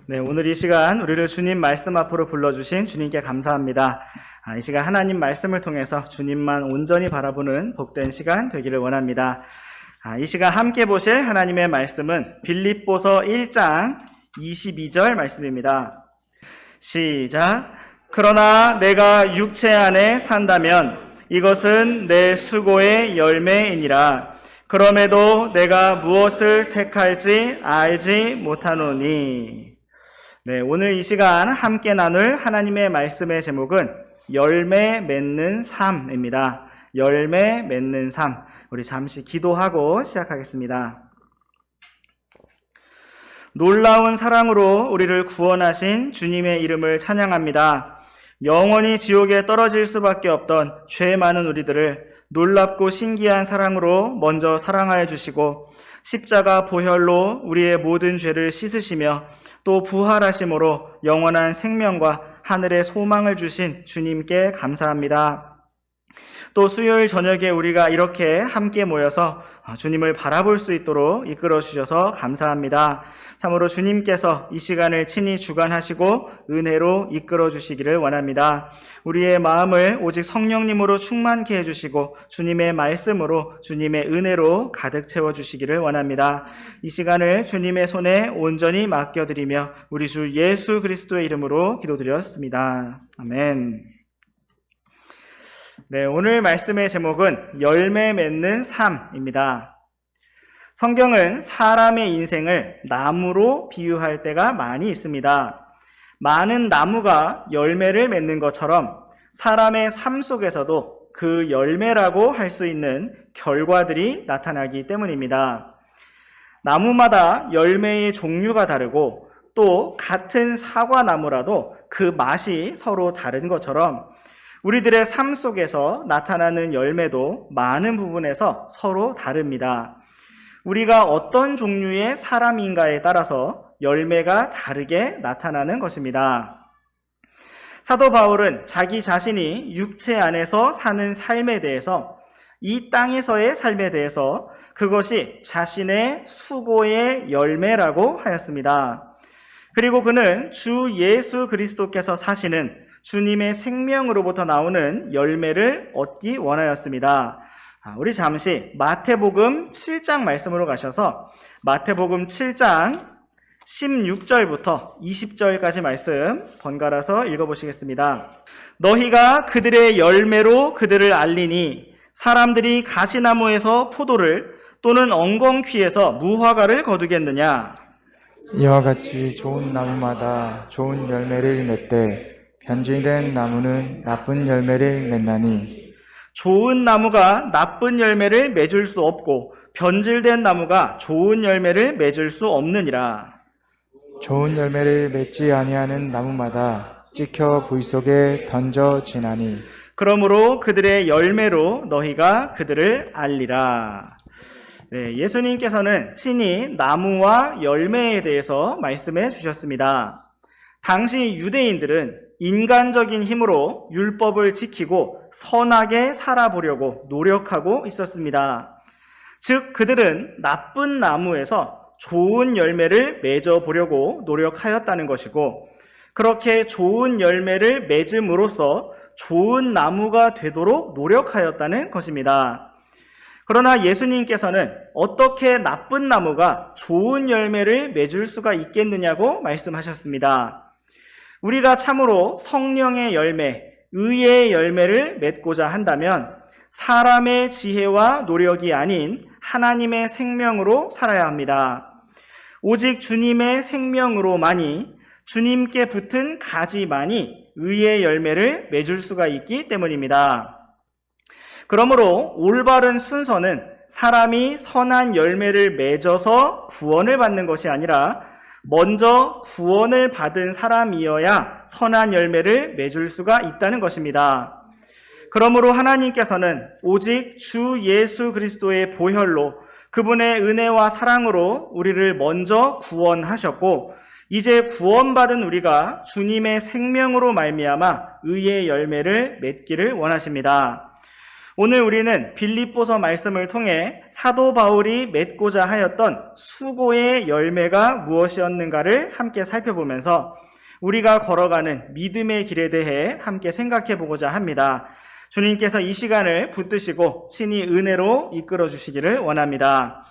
네, 오늘 이 시간 우리를 주님 말씀 앞으로 불러주신 주님께 감사합니다. 이 시간 하나님 말씀을 통해서 주님만 온전히 바라보는 복된 시간 되기를 원합니다. 이 시간 함께 보실 하나님의 말씀은 빌립보서 1장 22절 말씀입니다. 시작. 그러나 내가 육체 안에 산다면 이것은 내 수고의 열매이니라. 그럼에도 내가 무엇을 택할지 알지 못하노니. 네, 오늘 이 시간 함께 나눌 하나님의 말씀의 제목은 열매 맺는 삶입니다. 열매 맺는 삶. 우리 잠시 기도하고 시작하겠습니다. 놀라운 사랑으로 우리를 구원하신 주님의 이름을 찬양합니다. 영원히 지옥에 떨어질 수밖에 없던 죄 많은 우리들을 놀랍고 신기한 사랑으로 먼저 사랑하여 주시고 십자가 보혈로 우리의 모든 죄를 씻으시며 또 부활하심으로 영원한 생명과 하늘의 소망을 주신 주님께 감사합니다. 또 수요일 저녁에 우리가 이렇게 함께 모여서 주님을 바라볼 수 있도록 이끌어 주셔서 감사합니다. 참으로 주님께서 이 시간을 친히 주관하시고 은혜로 이끌어 주시기를 원합니다. 우리의 마음을 오직 성령님으로 충만케 해주시고 주님의 말씀으로 주님의 은혜로 가득 채워주시기를 원합니다. 이 시간을 주님의 손에 온전히 맡겨드리며 우리 주 예수 그리스도의 이름으로 기도드렸습니다. 아멘. 네, 오늘 말씀의 제목은 열매 맺는 삶입니다. 성경은 사람의 인생을 나무로 비유할 때가 많이 있습니다. 많은 나무가 열매를 맺는 것처럼 사람의 삶 속에서도 그 열매라고 할 수 있는 결과들이 나타나기 때문입니다. 나무마다 열매의 종류가 다르고 또 같은 사과나무라도 그 맛이 서로 다른 것처럼 우리들의 삶 속에서 나타나는 열매도 많은 부분에서 서로 다릅니다. 우리가 어떤 종류의 사람인가에 따라서 열매가 다르게 나타나는 것입니다. 사도 바울은 자기 자신이 육체 안에서 사는 삶에 대해서, 이 땅에서의 삶에 대해서 그것이 자신의 수고의 열매라고 하였습니다. 그리고 그는 주 예수 그리스도께서 사시는 주님의 생명으로부터 나오는 열매를 얻기 원하였습니다. 우리 잠시 마태복음 7장 말씀으로 가셔서 마태복음 7장 16절부터 20절까지 말씀 번갈아서 읽어보시겠습니다. 너희가 그들의 열매로 그들을 알리니 사람들이 가시나무에서 포도를 또는 엉겅퀴에서 무화과를 거두겠느냐. 이와 같이 좋은 나무마다 좋은 열매를 맺되 변질된 나무는 나쁜 열매를 맺나니. 좋은 나무가 나쁜 열매를 맺을 수 없고 변질된 나무가 좋은 열매를 맺을 수 없느니라. 좋은 열매를 맺지 아니하는 나무마다 찍혀 불 속에 던져지나니. 그러므로 그들의 열매로 너희가 그들을 알리라. 네, 예수님께서는 친히 나무와 열매에 대해서 말씀해 주셨습니다. 당시 유대인들은 인간적인 힘으로 율법을 지키고 선하게 살아보려고 노력하고 있었습니다. 즉 그들은 나쁜 나무에서 좋은 열매를 맺어보려고 노력하였다는 것이고, 그렇게 좋은 열매를 맺음으로써 좋은 나무가 되도록 노력하였다는 것입니다. 그러나 예수님께서는 어떻게 나쁜 나무가 좋은 열매를 맺을 수가 있겠느냐고 말씀하셨습니다. 우리가 참으로 성령의 열매, 의의 열매를 맺고자 한다면 사람의 지혜와 노력이 아닌 하나님의 생명으로 살아야 합니다. 오직 주님의 생명으로만이, 주님께 붙은 가지만이 의의 열매를 맺을 수가 있기 때문입니다. 그러므로 올바른 순서는 사람이 선한 열매를 맺어서 구원을 받는 것이 아니라 먼저 구원을 받은 사람이어야 선한 열매를 맺을 수가 있다는 것입니다. 그러므로 하나님께서는 오직 주 예수 그리스도의 보혈로, 그분의 은혜와 사랑으로 우리를 먼저 구원하셨고, 이제 구원받은 우리가 주님의 생명으로 말미암아 의의 열매를 맺기를 원하십니다. 오늘 우리는 빌립보서 말씀을 통해 사도 바울이 맺고자 하였던 수고의 열매가 무엇이었는가를 함께 살펴보면서 우리가 걸어가는 믿음의 길에 대해 함께 생각해 보고자 합니다. 주님께서 이 시간을 붙드시고 친히 은혜로 이끌어 주시기를 원합니다.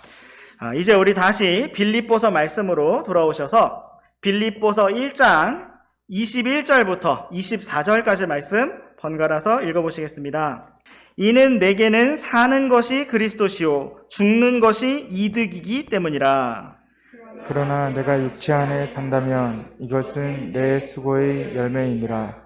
이제 우리 다시 빌립보서 말씀으로 돌아오셔서 빌립보서 1장 21절부터 24절까지 말씀 번갈아서 읽어보시겠습니다. 이는 내게는 사는 것이 그리스도시요 죽는 것이 이득이기 때문이라. 그러나 내가 육체 안에 산다면 이것은 내 수고의 열매이니라.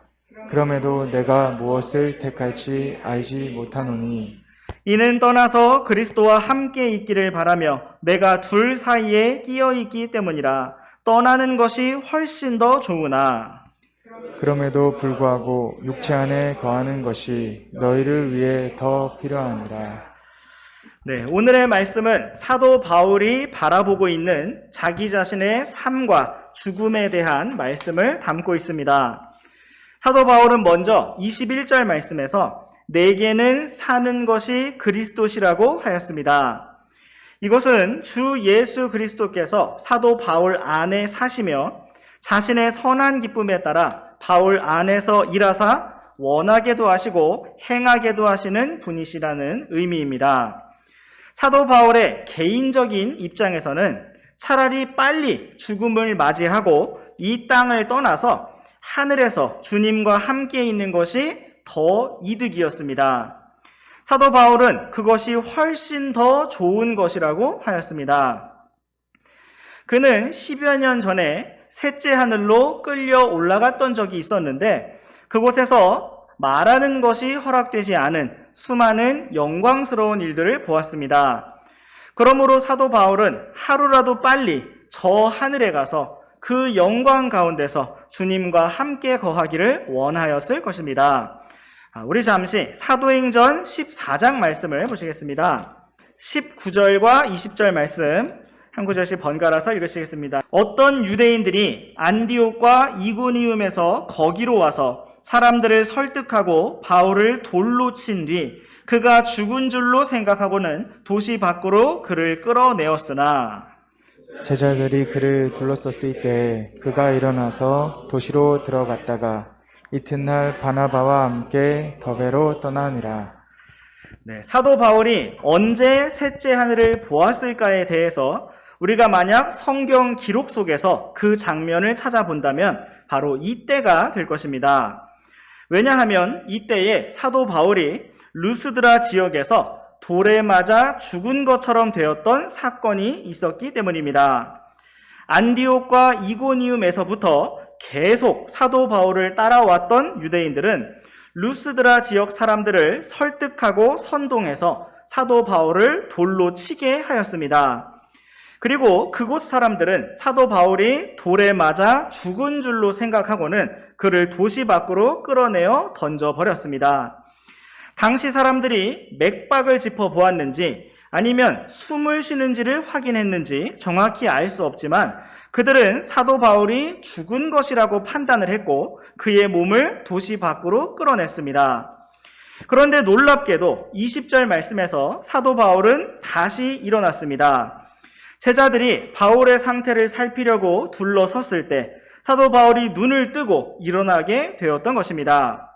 그럼에도 내가 무엇을 택할지 알지 못하노니 이는 떠나서 그리스도와 함께 있기를 바라며 내가 둘 사이에 끼어 있기 때문이라. 떠나는 것이 훨씬 더 좋으나 그럼에도 불구하고 육체 안에 거하는 것이 너희를 위해 더 필요하니라. 네, 오늘의 말씀은 사도 바울이 바라보고 있는 자기 자신의 삶과 죽음에 대한 말씀을 담고 있습니다. 사도 바울은 먼저 21절 말씀에서 내게는 사는 것이 그리스도시라고 하였습니다. 이것은 주 예수 그리스도께서 사도 바울 안에 사시며 자신의 선한 기쁨에 따라 바울 안에서 일하사 원하게도 하시고 행하게도 하시는 분이시라는 의미입니다. 사도 바울의 개인적인 입장에서는 차라리 빨리 죽음을 맞이하고 이 땅을 떠나서 하늘에서 주님과 함께 있는 것이 더 이득이었습니다. 사도 바울은 그것이 훨씬 더 좋은 것이라고 하였습니다. 그는 10여 년 전에 셋째 하늘로 끌려 올라갔던 적이 있었는데 그곳에서 말하는 것이 허락되지 않은 수많은 영광스러운 일들을 보았습니다. 그러므로 사도 바울은 하루라도 빨리 저 하늘에 가서 그 영광 가운데서 주님과 함께 거하기를 원하였을 것입니다. 우리 잠시 사도행전 14장 말씀을 보시겠습니다. 19절과 20절 말씀 한 구절씩 번갈아서 읽으시겠습니다. 어떤 유대인들이 안디옥과 이고니움에서 거기로 와서 사람들을 설득하고 바울을 돌로 친 뒤 그가 죽은 줄로 생각하고는 도시 밖으로 그를 끌어내었으나 제자들이 그를 둘러쌌을 때 그가 일어나서 도시로 들어갔다가 이튿날 바나바와 함께 더베로 떠나니라. 네, 사도 바울이 언제 셋째 하늘을 보았을까에 대해서 우리가 만약 성경 기록 속에서 그 장면을 찾아본다면 바로 이때가 될 것입니다. 왜냐하면 이때에 사도 바울이 루스드라 지역에서 돌에 맞아 죽은 것처럼 되었던 사건이 있었기 때문입니다. 안디옥과 이고니움에서부터 계속 사도 바울을 따라왔던 유대인들은 루스드라 지역 사람들을 설득하고 선동해서 사도 바울을 돌로 치게 하였습니다. 그리고 그곳 사람들은 사도 바울이 돌에 맞아 죽은 줄로 생각하고는 그를 도시 밖으로 끌어내어 던져버렸습니다. 당시 사람들이 맥박을 짚어보았는지 아니면 숨을 쉬는지를 확인했는지 정확히 알 수 없지만 그들은 사도 바울이 죽은 것이라고 판단을 했고 그의 몸을 도시 밖으로 끌어냈습니다. 그런데 놀랍게도 20절 말씀에서 사도 바울은 다시 일어났습니다. 제자들이 바울의 상태를 살피려고 둘러섰을 때 사도 바울이 눈을 뜨고 일어나게 되었던 것입니다.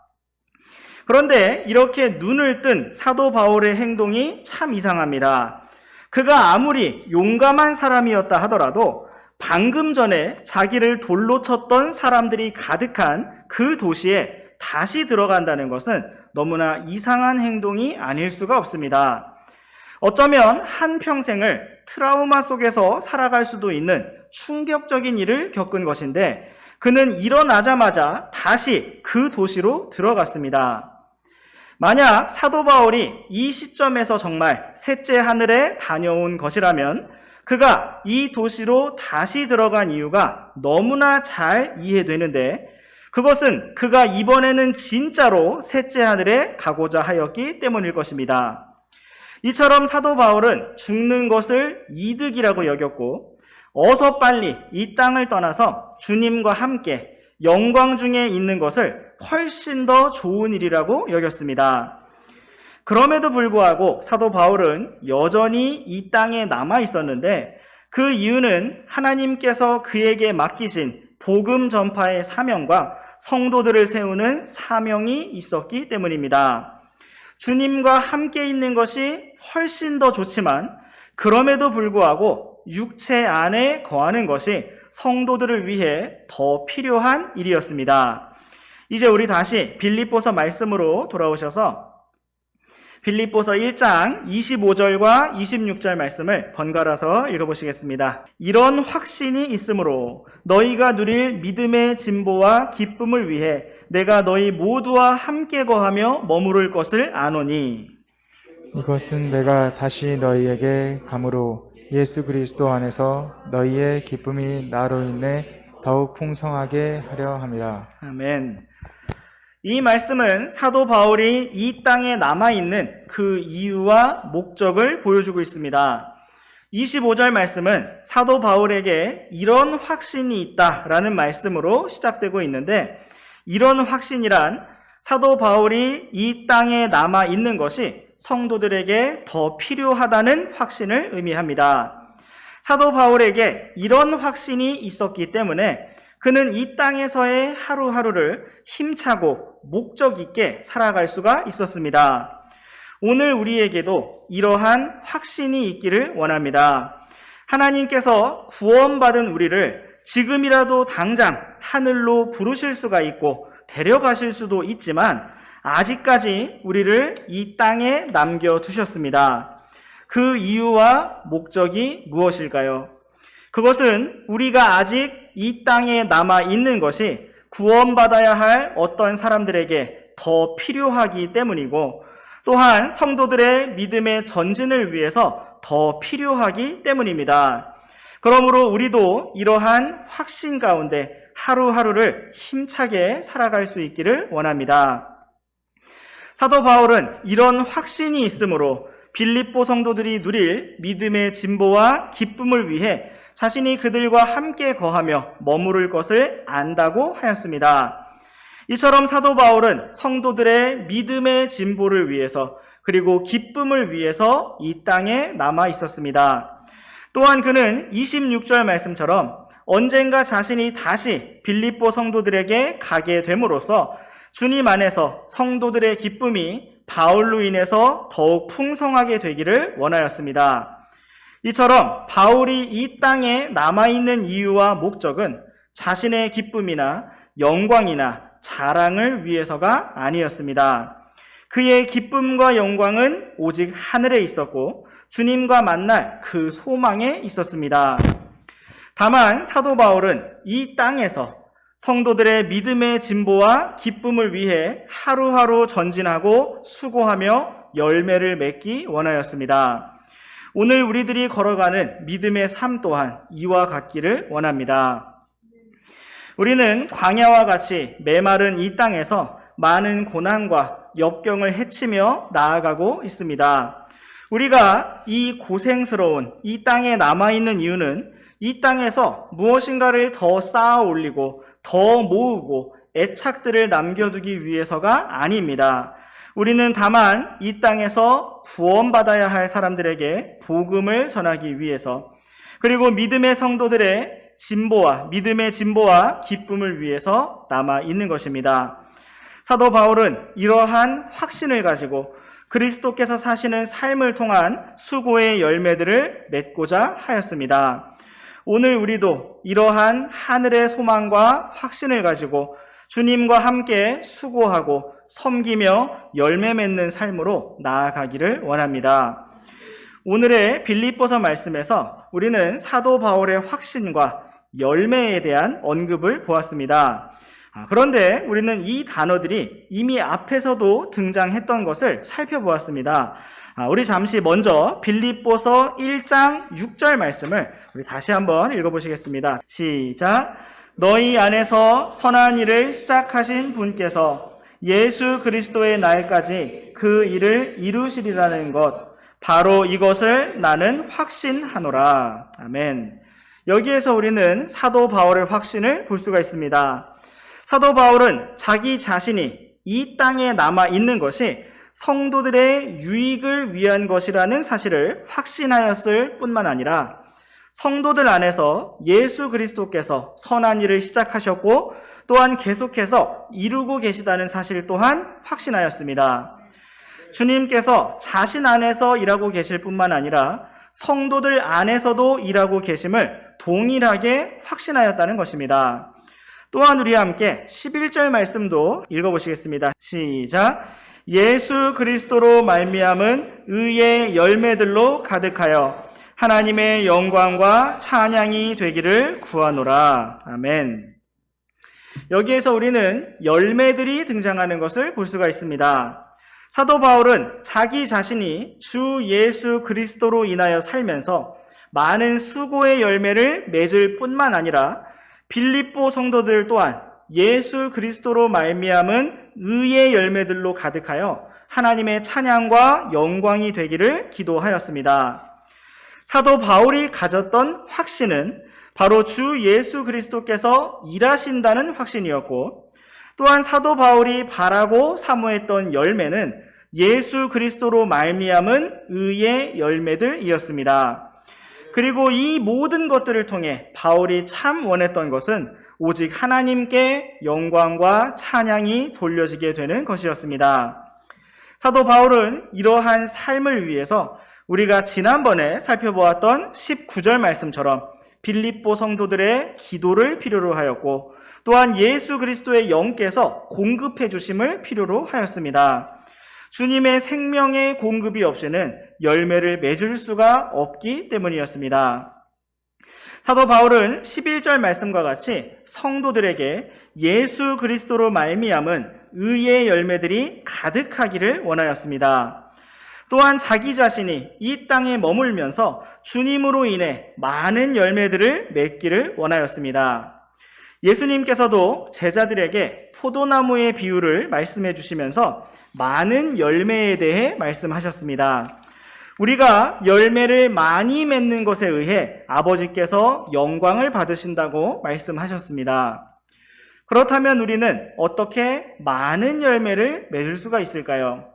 그런데 이렇게 눈을 뜬 사도 바울의 행동이 참 이상합니다. 그가 아무리 용감한 사람이었다 하더라도 방금 전에 자기를 돌로 쳤던 사람들이 가득한 그 도시에 다시 들어간다는 것은 너무나 이상한 행동이 아닐 수가 없습니다. 어쩌면 한평생을 트라우마 속에서 살아갈 수도 있는 충격적인 일을 겪은 것인데 그는 일어나자마자 다시 그 도시로 들어갔습니다. 만약 사도 바울이 이 시점에서 정말 셋째 하늘에 다녀온 것이라면 그가 이 도시로 다시 들어간 이유가 너무나 잘 이해되는데 그것은 그가 이번에는 진짜로 셋째 하늘에 가고자 하였기 때문일 것입니다. 이처럼 사도 바울은 죽는 것을 이득이라고 여겼고 어서 빨리 이 땅을 떠나서 주님과 함께 영광 중에 있는 것을 훨씬 더 좋은 일이라고 여겼습니다. 그럼에도 불구하고 사도 바울은 여전히 이 땅에 남아 있었는데 그 이유는 하나님께서 그에게 맡기신 복음 전파의 사명과 성도들을 세우는 사명이 있었기 때문입니다. 주님과 함께 있는 것이 훨씬 더 좋지만 그럼에도 불구하고 육체 안에 거하는 것이 성도들을 위해 더 필요한 일이었습니다. 이제 우리 다시 빌립보서 말씀으로 돌아오셔서 빌립보서 1장 25절과 26절 말씀을 번갈아서 읽어보시겠습니다. 이런 확신이 있으므로 너희가 누릴 믿음의 진보와 기쁨을 위해 내가 너희 모두와 함께 거하며 머무를 것을 아노니 이것은 내가 다시 너희에게 감으로 예수 그리스도 안에서 너희의 기쁨이 나로 인해 더욱 풍성하게 하려 함이라. 아멘. 이 말씀은 사도 바울이 이 땅에 남아있는 그 이유와 목적을 보여주고 있습니다. 25절 말씀은 사도 바울에게 이런 확신이 있다라는 말씀으로 시작되고 있는데 이런 확신이란 사도 바울이 이 땅에 남아있는 것이 성도들에게 더 필요하다는 확신을 의미합니다. 사도 바울에게 이런 확신이 있었기 때문에 그는 이 땅에서의 하루하루를 힘차고 목적 있게 살아갈 수가 있었습니다. 오늘 우리에게도 이러한 확신이 있기를 원합니다. 하나님께서 구원받은 우리를 지금이라도 당장 하늘로 부르실 수가 있고 데려가실 수도 있지만 아직까지 우리를 이 땅에 남겨두셨습니다. 그 이유와 목적이 무엇일까요? 그것은 우리가 아직 이 땅에 남아있는 것이 구원받아야 할 어떤 사람들에게 더 필요하기 때문이고 또한 성도들의 믿음의 전진을 위해서 더 필요하기 때문입니다. 그러므로 우리도 이러한 확신 가운데 하루하루를 힘차게 살아갈 수 있기를 원합니다. 사도 바울은 이런 확신이 있으므로 빌립보 성도들이 누릴 믿음의 진보와 기쁨을 위해 자신이 그들과 함께 거하며 머무를 것을 안다고 하였습니다. 이처럼 사도 바울은 성도들의 믿음의 진보를 위해서 그리고 기쁨을 위해서 이 땅에 남아 있었습니다. 또한 그는 26절 말씀처럼 언젠가 자신이 다시 빌립보 성도들에게 가게 됨으로써 주님 안에서 성도들의 기쁨이 바울로 인해서 더욱 풍성하게 되기를 원하였습니다. 이처럼 바울이 이 땅에 남아있는 이유와 목적은 자신의 기쁨이나 영광이나 자랑을 위해서가 아니었습니다. 그의 기쁨과 영광은 오직 하늘에 있었고 주님과 만날 그 소망에 있었습니다. 다만 사도 바울은 이 땅에서 성도들의 믿음의 진보와 기쁨을 위해 하루하루 전진하고 수고하며 열매를 맺기 원하였습니다. 오늘 우리들이 걸어가는 믿음의 삶 또한 이와 같기를 원합니다. 우리는 광야와 같이 메마른 이 땅에서 많은 고난과 역경을 헤치며 나아가고 있습니다. 우리가 이 고생스러운 이 땅에 남아있는 이유는 이 땅에서 무엇인가를 더 쌓아 올리고 더 모으고 애착들을 남겨두기 위해서가 아닙니다. 우리는 다만 이 땅에서 구원받아야 할 사람들에게 복음을 전하기 위해서 그리고 믿음의 성도들의 믿음의 진보와 기쁨을 위해서 남아 있는 것입니다. 사도 바울은 이러한 확신을 가지고 그리스도께서 사시는 삶을 통한 수고의 열매들을 맺고자 하였습니다. 오늘 우리도 이러한 하늘의 소망과 확신을 가지고 주님과 함께 수고하고 섬기며 열매 맺는 삶으로 나아가기를 원합니다. 오늘의 빌립보서 말씀에서 우리는 사도 바울의 확신과 열매에 대한 언급을 보았습니다. 그런데 우리는 이 단어들이 이미 앞에서도 등장했던 것을 살펴보았습니다. 우리 잠시 먼저 빌립보서 1장 6절 말씀을 우리 다시 한번 읽어보시겠습니다. 시작. 너희 안에서 선한 일을 시작하신 분께서 예수 그리스도의 날까지 그 일을 이루시리라는 것, 바로 이것을 나는 확신하노라. 아멘. 여기에서 우리는 사도 바울의 확신을 볼 수가 있습니다. 사도 바울은 자기 자신이 이 땅에 남아 있는 것이 성도들의 유익을 위한 것이라는 사실을 확신하였을 뿐만 아니라 성도들 안에서 예수 그리스도께서 선한 일을 시작하셨고 또한 계속해서 이루고 계시다는 사실 또한 확신하였습니다. 주님께서 자신 안에서 일하고 계실 뿐만 아니라 성도들 안에서도 일하고 계심을 동일하게 확신하였다는 것입니다. 또한 우리 함께 11절 말씀도 읽어보시겠습니다. 시작. 예수 그리스도로 말미암은 의의 열매들로 가득하여 하나님의 영광과 찬양이 되기를 구하노라. 아멘. 여기에서 우리는 열매들이 등장하는 것을 볼 수가 있습니다. 사도 바울은 자기 자신이 주 예수 그리스도로 인하여 살면서 많은 수고의 열매를 맺을 뿐만 아니라 빌립보 성도들 또한 예수 그리스도로 말미암은 의의 열매들로 가득하여 하나님의 찬양과 영광이 되기를 기도하였습니다. 사도 바울이 가졌던 확신은 바로 주 예수 그리스도께서 일하신다는 확신이었고 또한 사도 바울이 바라고 사모했던 열매는 예수 그리스도로 말미암은 의의 열매들이었습니다. 그리고 이 모든 것들을 통해 바울이 참 원했던 것은 오직 하나님께 영광과 찬양이 돌려지게 되는 것이었습니다. 사도 바울은 이러한 삶을 위해서 우리가 지난번에 살펴보았던 19절 말씀처럼 빌립보 성도들의 기도를 필요로 하였고 또한 예수 그리스도의 영께서 공급해 주심을 필요로 하였습니다. 주님의 생명의 공급이 없이는 열매를 맺을 수가 없기 때문이었습니다. 사도 바울은 11절 말씀과 같이 성도들에게 예수 그리스도로 말미암은 의의 열매들이 가득하기를 원하였습니다. 또한 자기 자신이 이 땅에 머물면서 주님으로 인해 많은 열매들을 맺기를 원하였습니다. 예수님께서도 제자들에게 포도나무의 비유를 말씀해 주시면서 많은 열매에 대해 말씀하셨습니다. 우리가 열매를 많이 맺는 것에 의해 아버지께서 영광을 받으신다고 말씀하셨습니다. 그렇다면 우리는 어떻게 많은 열매를 맺을 수가 있을까요?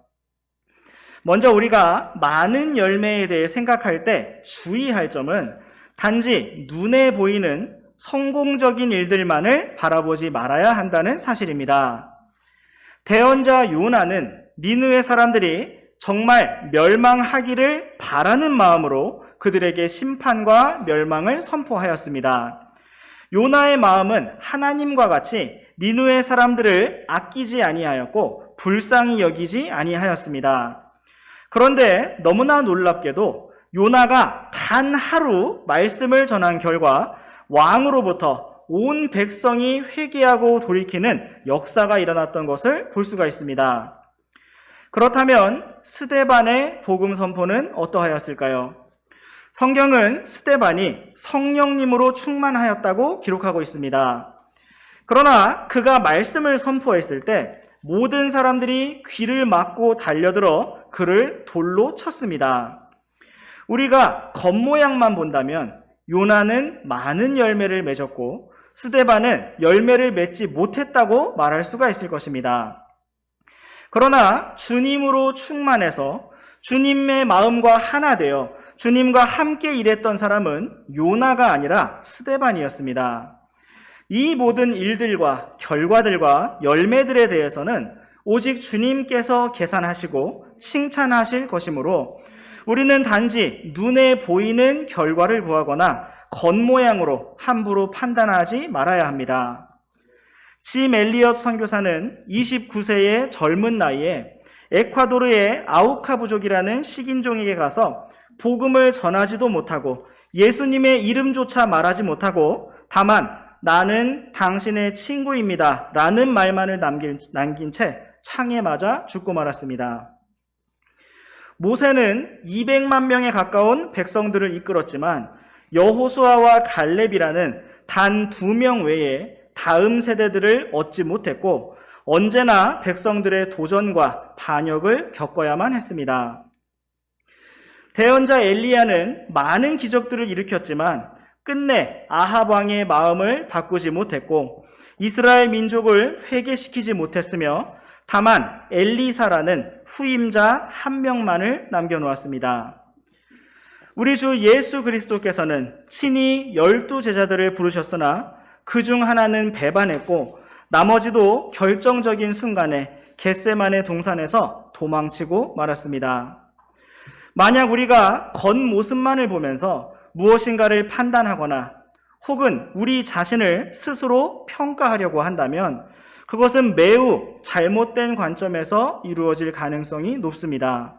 먼저 우리가 많은 열매에 대해 생각할 때 주의할 점은 단지 눈에 보이는 성공적인 일들만을 바라보지 말아야 한다는 사실입니다. 대언자 요나는 니느웨 사람들이 정말 멸망하기를 바라는 마음으로 그들에게 심판과 멸망을 선포하였습니다. 요나의 마음은 하나님과 같이 니느웨 사람들을 아끼지 아니하였고 불쌍히 여기지 아니하였습니다. 그런데 너무나 놀랍게도 요나가 단 하루 말씀을 전한 결과 왕으로부터 온 백성이 회개하고 돌이키는 역사가 일어났던 것을 볼 수가 있습니다. 그렇다면 스데반의 복음 선포는 어떠하였을까요? 성경은 스데반이 성령님으로 충만하였다고 기록하고 있습니다. 그러나 그가 말씀을 선포했을 때 모든 사람들이 귀를 막고 달려들어 그를 돌로 쳤습니다. 우리가 겉모양만 본다면 요나는 많은 열매를 맺었고 스데반은 열매를 맺지 못했다고 말할 수가 있을 것입니다. 그러나 주님으로 충만해서 주님의 마음과 하나 되어 주님과 함께 일했던 사람은 요나가 아니라 스데반이었습니다. 이 모든 일들과 결과들과 열매들에 대해서는 오직 주님께서 계산하시고 칭찬하실 것이므로 우리는 단지 눈에 보이는 결과를 구하거나 겉모양으로 함부로 판단하지 말아야 합니다. 짐 엘리엇 선교사는 29세의 젊은 나이에 에콰도르의 아우카 부족이라는 식인종에게 가서 복음을 전하지도 못하고 예수님의 이름조차 말하지 못하고 다만 나는 당신의 친구입니다 라는 말만을 남긴 채 창에 맞아 죽고 말았습니다. 모세는 200만 명에 가까운 백성들을 이끌었지만 여호수아와 갈렙이라는 단 2명 외에 다음 세대들을 얻지 못했고 언제나 백성들의 도전과 반역을 겪어야만 했습니다. 대언자 엘리야는 많은 기적들을 일으켰지만 끝내 아합 왕의 마음을 바꾸지 못했고 이스라엘 민족을 회개시키지 못했으며 다만 엘리사라는 후임자 한 명만을 남겨놓았습니다. 우리 주 예수 그리스도께서는 친히 12제자들을 부르셨으나 그 중 하나는 배반했고 나머지도 결정적인 순간에 겟세마네 동산에서 도망치고 말았습니다. 만약 우리가 겉모습만을 보면서 무엇인가를 판단하거나 혹은 우리 자신을 스스로 평가하려고 한다면 그것은 매우 잘못된 관점에서 이루어질 가능성이 높습니다.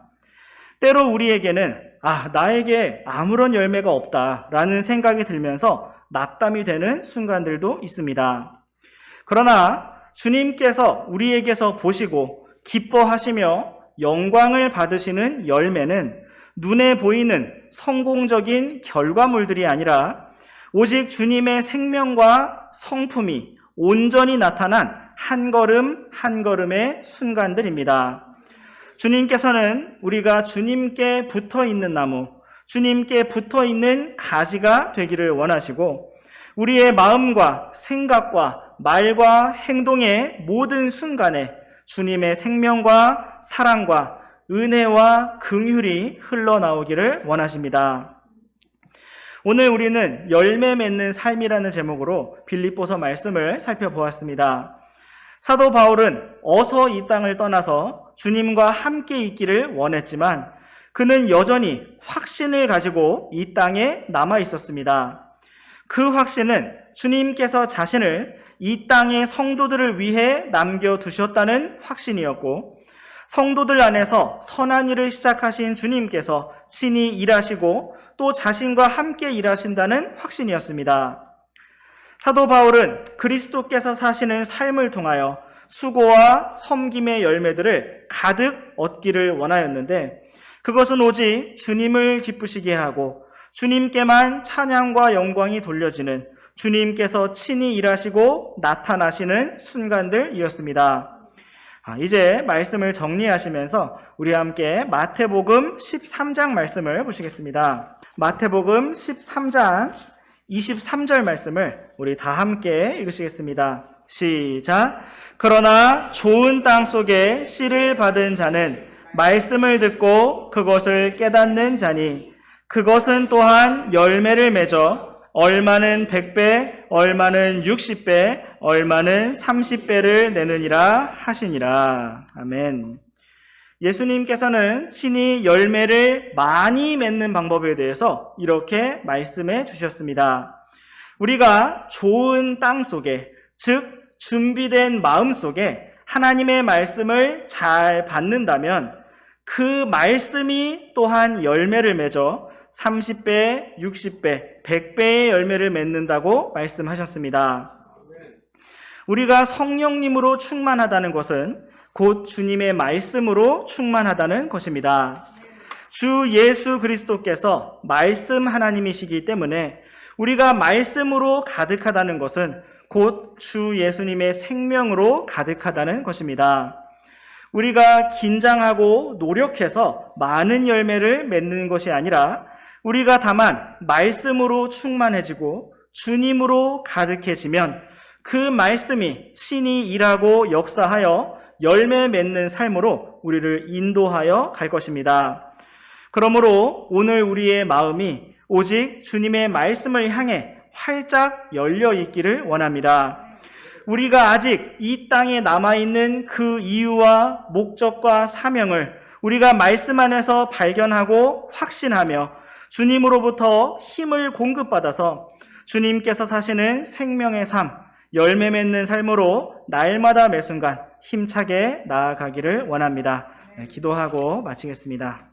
때로 우리에게는 나에게 아무런 열매가 없다라는 생각이 들면서 낙담이 되는 순간들도 있습니다. 그러나 주님께서 우리에게서 보시고 기뻐하시며 영광을 받으시는 열매는 눈에 보이는 성공적인 결과물들이 아니라 오직 주님의 생명과 성품이 온전히 나타난 한 걸음 한 걸음의 순간들입니다. 주님께서는 우리가 주님께 붙어 있는 나무, 주님께 붙어 있는 가지가 되기를 원하시고 우리의 마음과 생각과 말과 행동의 모든 순간에 주님의 생명과 사랑과 은혜와 긍휼이 흘러나오기를 원하십니다. 오늘 우리는 열매 맺는 삶이라는 제목으로 빌립보서 말씀을 살펴보았습니다. 사도 바울은 어서 이 땅을 떠나서 주님과 함께 있기를 원했지만 그는 여전히 확신을 가지고 이 땅에 남아 있었습니다. 그 확신은 주님께서 자신을 이 땅의 성도들을 위해 남겨두셨다는 확신이었고 성도들 안에서 선한 일을 시작하신 주님께서 친히 일하시고 또 자신과 함께 일하신다는 확신이었습니다. 사도 바울은 그리스도께서 사시는 삶을 통하여 수고와 섬김의 열매들을 가득 얻기를 원하였는데 그것은 오직 주님을 기쁘시게 하고 주님께만 찬양과 영광이 돌려지는 주님께서 친히 일하시고 나타나시는 순간들이었습니다. 이제 말씀을 정리하시면서 우리 함께 마태복음 13장 말씀을 보시겠습니다. 마태복음 13장 23절 말씀을 우리 다 함께 읽으시겠습니다. 시작. 그러나 좋은 땅 속에 씨를 받은 자는 말씀을 듣고 그것을 깨닫는 자니 그것은 또한 열매를 맺어 얼마는 100배, 얼마는 60배, 얼마는 30배를 내느니라 하시니라. 아멘. 예수님께서는 친히 열매를 많이 맺는 방법에 대해서 이렇게 말씀해 주셨습니다. 우리가 좋은 땅 속에, 즉 준비된 마음 속에 하나님의 말씀을 잘 받는다면 그 말씀이 또한 열매를 맺어 30배, 60배, 100배의 열매를 맺는다고 말씀하셨습니다. 우리가 성령님으로 충만하다는 것은 곧 주님의 말씀으로 충만하다는 것입니다. 주 예수 그리스도께서 말씀 하나님이시기 때문에 우리가 말씀으로 가득하다는 것은 곧 주 예수님의 생명으로 가득하다는 것입니다. 우리가 긴장하고 노력해서 많은 열매를 맺는 것이 아니라 우리가 다만 말씀으로 충만해지고 주님으로 가득해지면 그 말씀이 친히 일하고 역사하여 열매 맺는 삶으로 우리를 인도하여 갈 것입니다. 그러므로 오늘 우리의 마음이 오직 주님의 말씀을 향해 활짝 열려 있기를 원합니다. 우리가 아직 이 땅에 남아있는 그 이유와 목적과 사명을 우리가 말씀 안에서 발견하고 확신하며 주님으로부터 힘을 공급받아서 주님께서 사시는 생명의 삶, 열매 맺는 삶으로 날마다 매 순간 힘차게 나아가기를 원합니다. 기도하고 마치겠습니다.